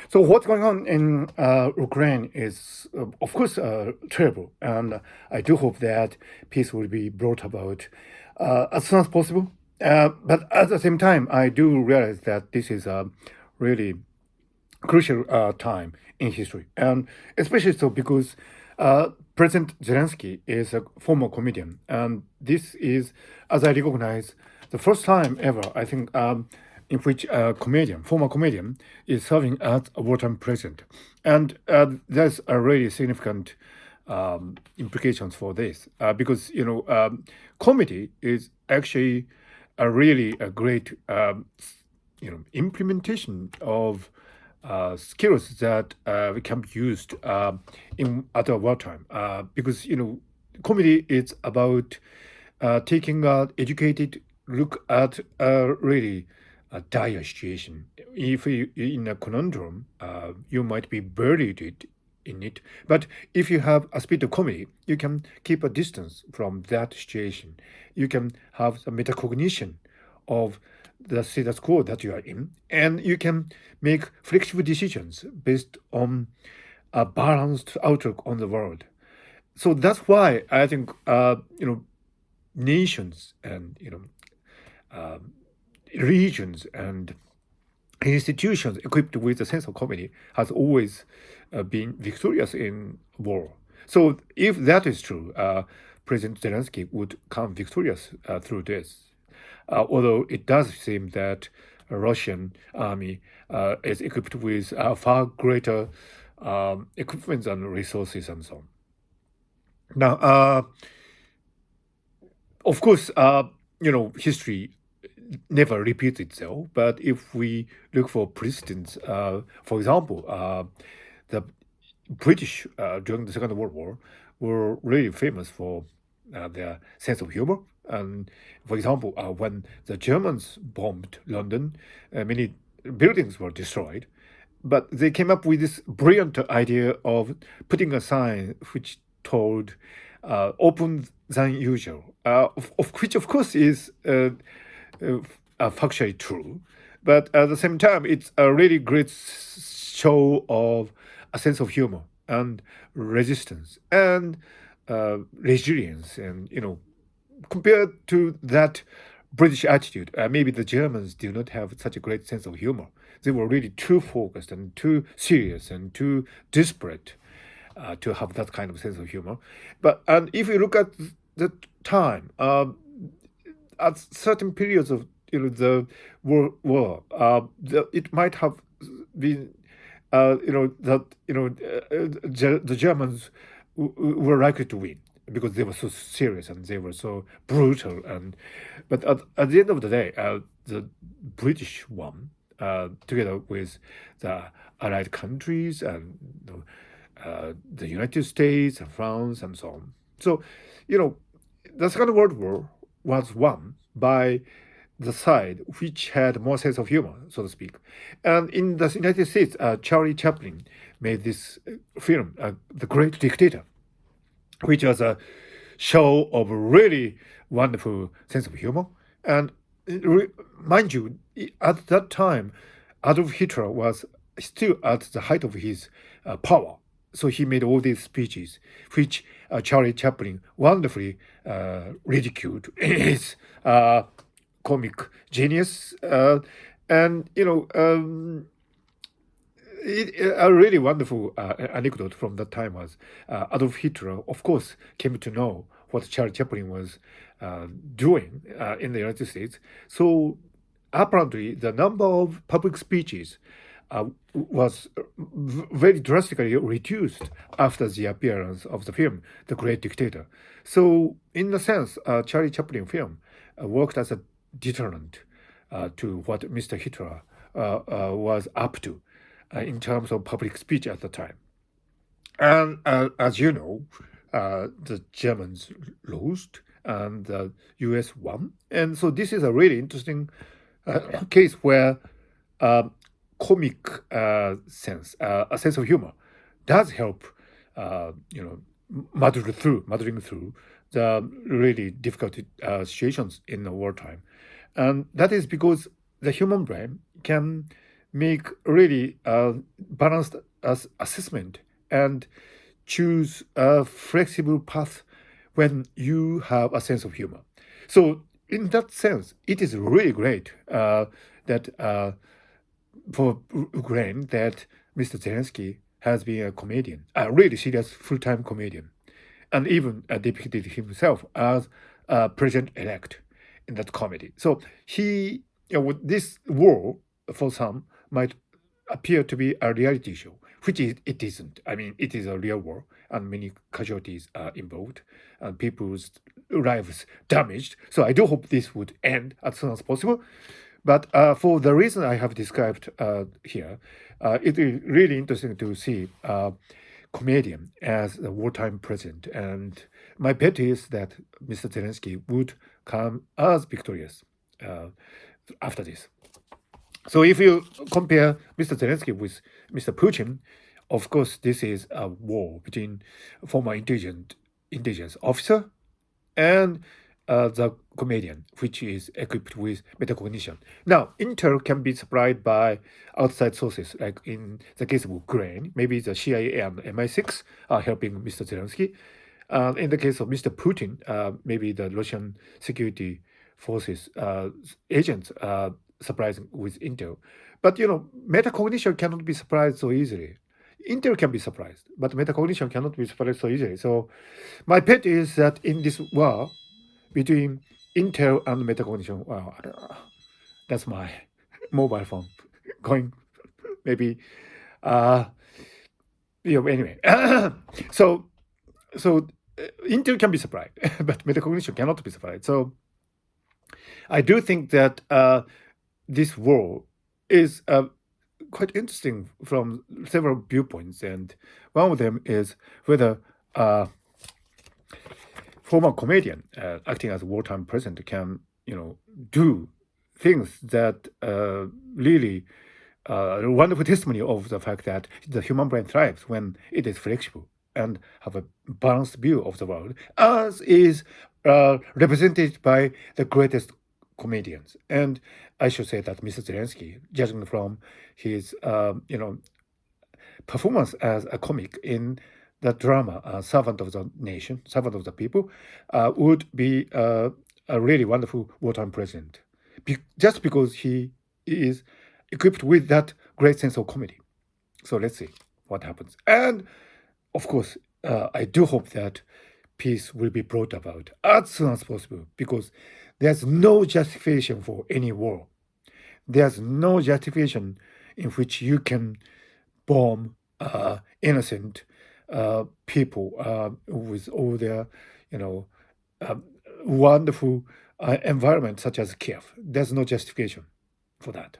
So what's going on in Ukraine is, of course, terrible, and I do hope that peace will be brought about as soon as possible. But at the same time, I do realize that this is a really crucial time in history, and especially so because President Zelensky is a former comedian, and this is, as I recognize, the first time ever, I think, in which a comedian, former comedian, is serving as a wartime president, and there's a really significant implications for this because comedy is actually a great implementation of skills that can be used in at a wartime because comedy is about taking an educated look at a really dire situation. If you in a conundrum, you might be buried in it. But if you have a spirit of comedy, you can keep a distance from that situation. You can have a metacognition of the status quo that you are in, and you can make flexible decisions based on a balanced outlook on the world. So that's why I think nations and regions and institutions equipped with a sense of comedy has always been victorious in war. So if that is true, President Zelensky would come victorious through this. Although it does seem that a Russian army is equipped with far greater equipment and resources and so on. Now, of course, history never repeats itself. But if we look for precedents, for example, the British during the Second World War were really famous for their sense of humor. And for example, when the Germans bombed London, many buildings were destroyed. But they came up with this brilliant idea of putting a sign which told open than usual, of which, of course, is factually true. But at the same time, it's a really great show of a sense of humor and resistance and resilience. And, compared to that British attitude, maybe the Germans do not have such a great sense of humor. They were really too focused and too serious and too desperate to have that kind of sense of humor. And if you look at the time, at certain periods of the war, it might have been the Germans were likely to win because they were so serious and they were so brutal. But at the end of the day, the British won together with the Allied countries and the United States and France and so on. So, the Second World War was won by the side which had more sense of humor, so to speak. And in the United States, Charlie Chaplin made this film, The Great Dictator, which was a show of really wonderful sense of humor. And mind you, at that time, Adolf Hitler was still at the height of his power. So he made all these speeches, which Charlie Chaplin wonderfully ridiculed his comic genius. A really wonderful anecdote from that time was Adolf Hitler, of course, came to know what Charlie Chaplin was doing in the United States. So apparently, the number of public speeches was very drastically reduced after the appearance of the film, The Great Dictator. So, in a sense, Charlie Chaplin film worked as a deterrent to what Mr. Hitler was up to in terms of public speech at the time. And as you know, the Germans lost and the US won. And so this is a really interesting case where comic sense, a sense of humor, does help, muddling through the really difficult situations in the wartime. And that is because the human brain can make really balanced assessment and choose a flexible path when you have a sense of humor. So in that sense, it is really great that for Ukraine that Mr. Zelensky has been a comedian, a really serious full-time comedian, and even depicted himself as a president-elect in that comedy. So he, this war for some might appear to be a reality show, which it isn't. I mean, it is a real war, and many casualties are involved, and people's lives damaged. So I do hope this would end as soon as possible. But for the reason I have described here, it is really interesting to see comedian as a wartime president. And my bet is that Mr. Zelensky would come as victorious after this. So if you compare Mr. Zelensky with Mr. Putin, of course, this is a war between former intelligence officer and the comedian, which is equipped with metacognition. Now, intel can be supplied by outside sources, like in the case of Ukraine, maybe the CIA and MI6 are helping Mr. Zelensky. In the case of Mr. Putin, maybe the Russian security forces agents are supplied with intel. But metacognition cannot be supplied so easily. Intel can be surprised, but metacognition cannot be supplied so easily. So my bet is that in this war between Intel and metacognition, wow, that's my mobile phone going maybe anyway. so Intel can be supplied, but metacognition cannot be supplied. So I do think that this war is quite interesting from several viewpoints, and one of them is whether former comedian acting as wartime president can, do things that really a wonderful testimony of the fact that the human brain thrives when it is flexible and have a balanced view of the world, as is represented by the greatest comedians. And I should say that Mr. Zelensky, judging from his, performance as a comic in the drama Servant of the Nation, Servant of the People, would be a really wonderful wartime president, just because he is equipped with that great sense of comedy. So let's see what happens. And of course, I do hope that peace will be brought about as soon as possible, because there's no justification for any war. There's no justification in which you can bomb innocent people with all their, wonderful environment such as Kiev. There's no justification for that.